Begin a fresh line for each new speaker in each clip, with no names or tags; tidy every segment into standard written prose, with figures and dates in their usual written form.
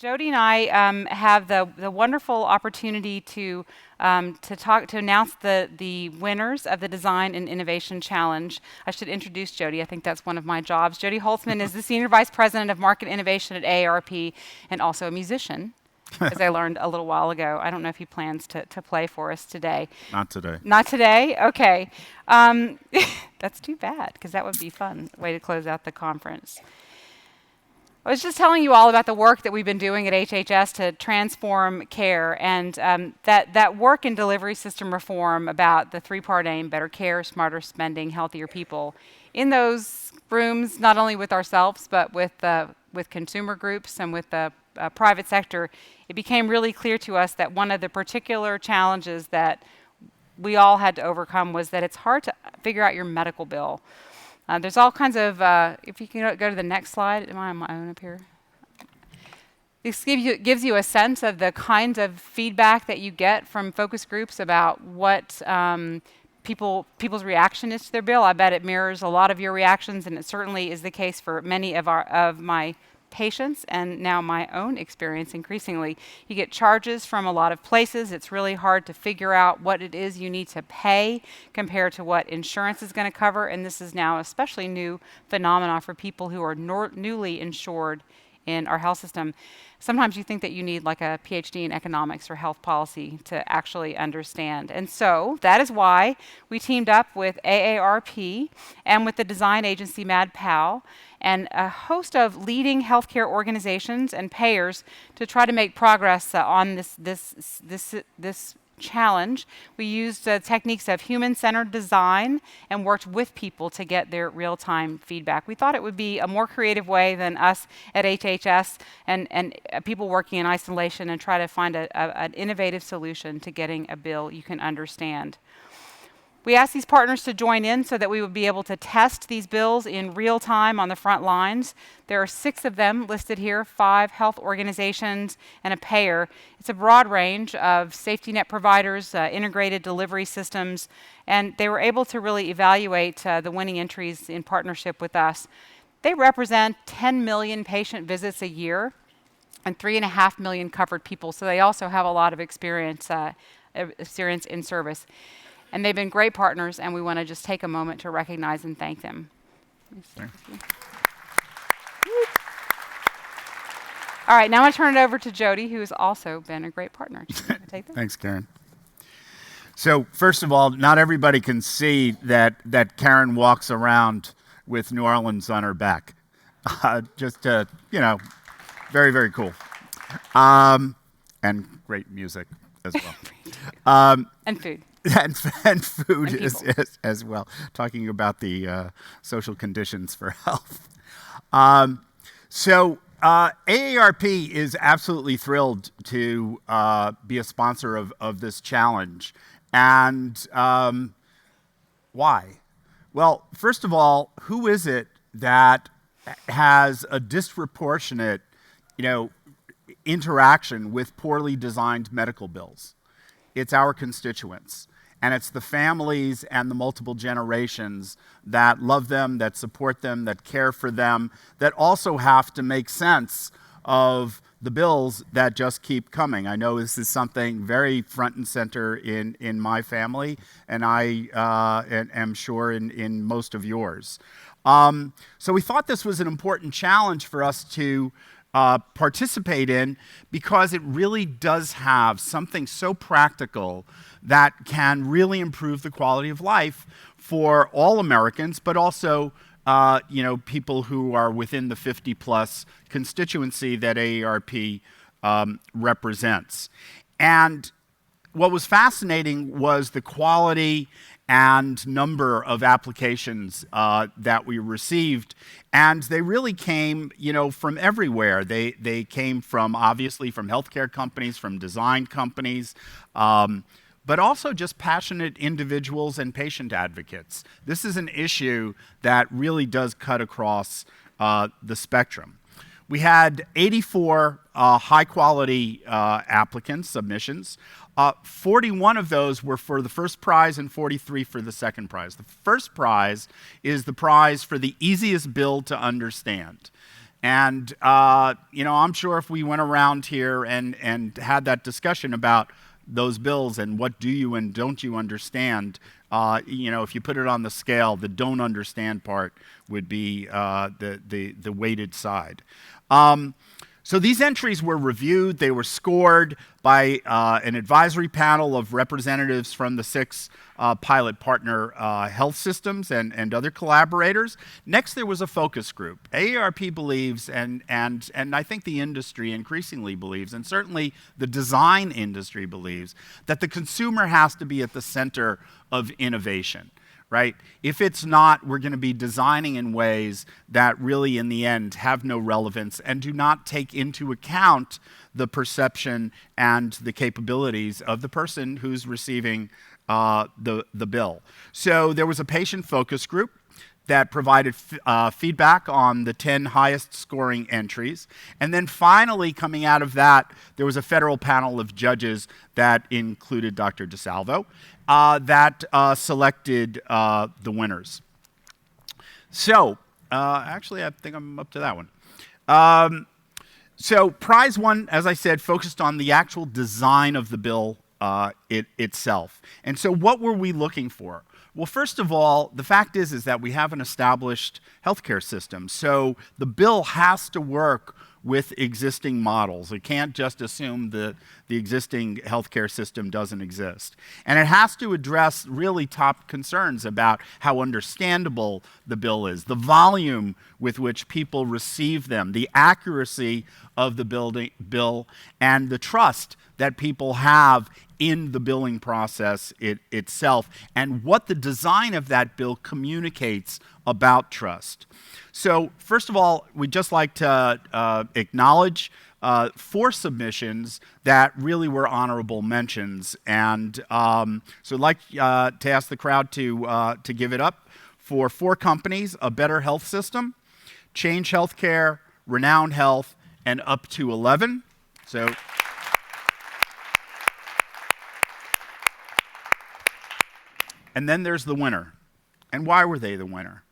Jody and I have the wonderful opportunity to announce the winners of the Design and Innovation Challenge. I should introduce Jody. I think that's one of my jobs. Jody Holtzman is the Senior Vice President of Market Innovation at AARP and also a musician, as I learned a little while ago. I don't know if he plans to play for us today.
Not today.
Not today? Okay. That's too bad, because that would be fun way to close out the conference. I was just telling you all about the work that we've been doing at HHS to transform care, and that work in delivery system reform about the three-part aim: better care, smarter spending, healthier people. In those rooms, not only with ourselves, but with consumer groups and with the private sector, it became really clear to us that one of the particular challenges that we all had to overcome was that it's hard to figure out your medical bill. There's all kinds of, if you can go to the next slide. Am I on my own up here? This gives you a sense of the kinds of feedback that you get from focus groups about what people's reaction is to their bill. I bet it mirrors a lot of your reactions, and it certainly is the case for many of my patients, and now my own experience increasingly. You get charges from a lot of places. It's really hard to figure out what it is you need to pay compared to what insurance is going to cover, and this is now especially new phenomena for people who are newly insured in our health system. Sometimes you think that you need like a PhD in economics or health policy to actually understand. And so that is why we teamed up with AARP and with the design agency MadPal and a host of leading healthcare organizations and payers to try to make progress on this challenge. We used techniques of human-centered design and worked with people to get their real-time feedback. We thought it would be a more creative way than us at HHS and people working in isolation and try to find an innovative solution to getting a bill you can understand. We asked these partners to join in so that we would be able to test these bills in real time on the front lines. There are 6 of them listed here, 5 health organizations and a payer. It's a broad range of safety net providers, integrated delivery systems, and they were able to really evaluate the winning entries in partnership with us. They represent 10 million patient visits a year and 3.5 million covered people, so they also have a lot of experience in service. And they've been great partners, and we want to just take a moment to recognize and thank them. All right, now I'm going to turn it over to Jody, who has also been a great partner. Take that?
Thanks, Karen. So first of all, not everybody can see that Karen walks around with New Orleans on her back. Very, very cool. And great music as well.
And food.
And food as well, talking about the social conditions for health. So AARP is absolutely thrilled to be a sponsor of this challenge. And why? Well, first of all, who is it that has a disproportionate, interaction with poorly designed medical bills? It's our constituents. And it's the families and the multiple generations that love them, that support them, that care for them, that also have to make sense of the bills that just keep coming. I know this is something very front and center in my family, and I am sure in most of yours. So we thought this was an important challenge for us to participate in, because it really does have something so practical that can really improve the quality of life for all Americans, but also people who are within the 50-plus constituency that AARP represents. And what was fascinating was the quality and number of applications that we received, and they really came, from everywhere. They came from, obviously, from healthcare companies, from design companies, but also just passionate individuals and patient advocates. This is an issue that really does cut across the spectrum. We had 84 high-quality applicants, submissions. 41 of those were for the first prize and 43 for the second prize. The first prize is the prize for the easiest bill to understand. And I'm sure if we went around here and had that discussion about those bills and what do you and don't you understand, if you put it on the scale, the don't understand part would be the weighted side. So these entries were reviewed. They were scored by an advisory panel of representatives from the 6 pilot partner health systems and other collaborators. Next, there was a focus group. AARP believes, and I think the industry increasingly believes, and certainly the design industry believes, that the consumer has to be at the center of innovation. Right? If it's not, we're going to be designing in ways that really, in the end, have no relevance and do not take into account the perception and the capabilities of the person who's receiving the bill. So there was a patient focus group that provided feedback on the 10 highest scoring entries. And then finally, coming out of that, there was a federal panel of judges that included Dr. DeSalvo that selected the winners. So, actually, I think I'm up to that one. So prize 1, as I said, focused on the actual design of the bill itself. And so what were we looking for? Well, first of all, the fact is that we have an established healthcare system. So the bill has to work with existing models. It can't just assume the existing healthcare system doesn't exist. And it has to address really top concerns about how understandable the bill is, the volume with which people receive them, the accuracy of the bill, and the trust that people have in the billing process itself, and what the design of that bill communicates about trust. So first of all, we'd just like to acknowledge 4 submissions that really were honorable mentions. And so I'd like to ask the crowd to give it up for 4 companies: A Better Health System, Change Healthcare, Renown Health, and Up to 11. So and then there's the winner. And why were they the winner?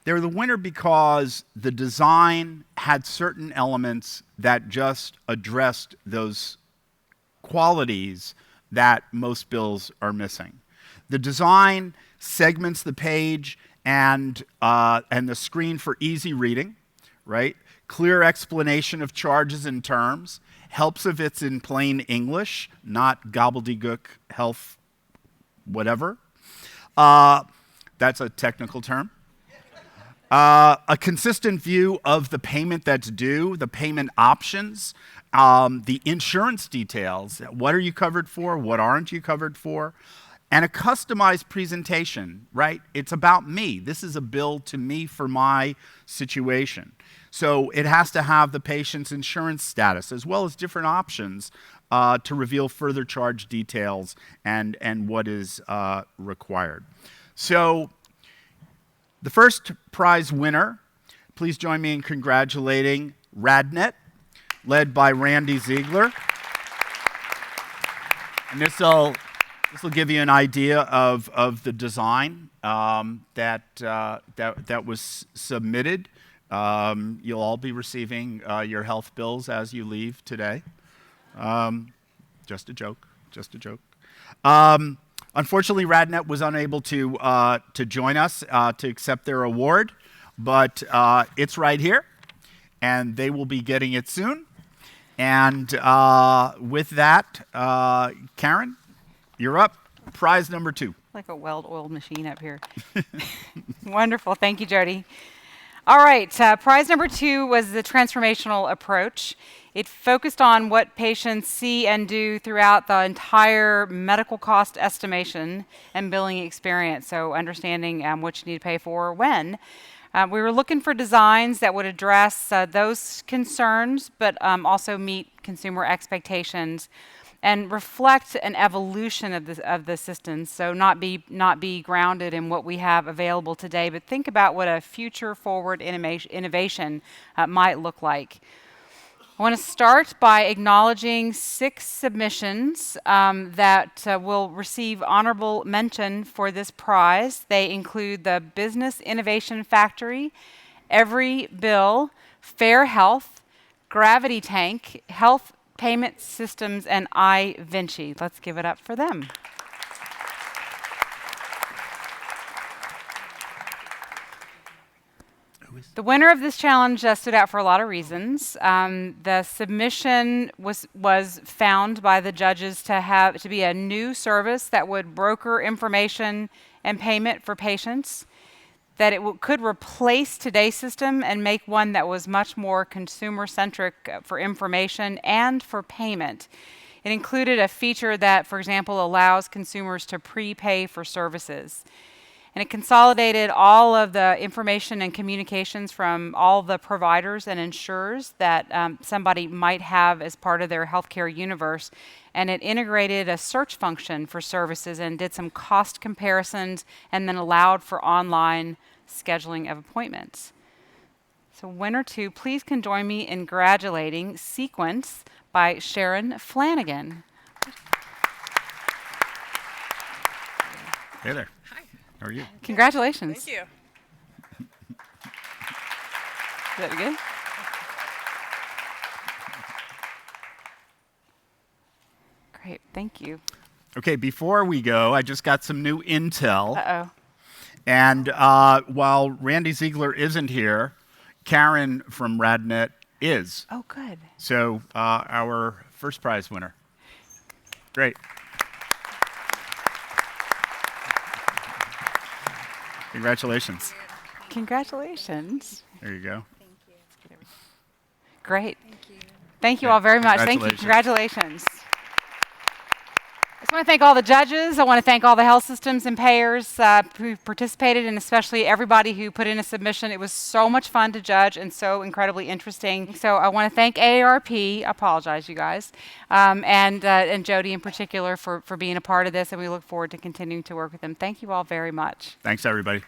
They were the winner because the design had certain elements that just addressed those qualities that most bills are missing. The design segments the page and the screen for easy reading, right? Clear explanation of charges and terms, helps if it's in plain English, not gobbledygook health whatever. That's a technical term. A consistent view of the payment that's due, the payment options, the insurance details. What are you covered for? What aren't you covered for? And a customized presentation, right? It's about me. This is a bill to me for my situation. So it has to have the patient's insurance status as well as different options to reveal further charge details and what is required. So the first prize winner, please join me in congratulating RadNet, led by Randy Ziegler. And this will give you an idea of the design that was submitted. You'll all be receiving your health bills as you leave today. Just a joke. Unfortunately, RadNet was unable to join us to accept their award, but it's right here, and they will be getting it soon. And with that, Karen, you're up. Prize number 2.
Like a well-oiled machine up here. Wonderful. Thank you, Jody. All right. Prize number 2 was the transformational approach. It focused on what patients see and do throughout the entire medical cost estimation and billing experience, so understanding what you need to pay for when. We were looking for designs that would address those concerns, but also meet consumer expectations and reflect an evolution of the system, so not be grounded in what we have available today, but think about what a future forward innovation might look like. I want to start by acknowledging 6 submissions that will receive honorable mention for this prize. They include the Business Innovation Factory, Every Bill, Fair Health, Gravity Tank, Health Payment Systems, and iVinci. Let's give it up for them. The winner of this challenge stood out for a lot of reasons. The submission was found by the judges to be a new service that would broker information and payment for patients, that it could replace today's system and make one that was much more consumer-centric for information and for payment. It included a feature that, for example, allows consumers to prepay for services. And it consolidated all of the information and communications from all the providers and insurers that somebody might have as part of their healthcare universe. And it integrated a search function for services and did some cost comparisons and then allowed for online scheduling of appointments. So winner 2, please can join me in congratulating Sequence by Sharon Flanagan.
Hey there. How are you?
Congratulations.
Thank you.
Is that good? Great, thank you.
Okay, before we go, I just got some new intel.
Uh-oh.
And while Randy Ziegler isn't here, Karen from RadNet is.
Oh, good.
So our first prize winner. Great. Congratulations.
Congratulations.
There you go.
Great. Thank you all very much. Thank you.
Congratulations.
Congratulations. I just want to thank all the judges. I want to thank all the health systems and payers who participated, and especially everybody who put in a submission. It was so much fun to judge and so incredibly interesting. So I want to thank AARP. I apologize, you guys, and Jody in particular for being a part of this, and we look forward to continuing to work with them. Thank you all very much.
Thanks, everybody.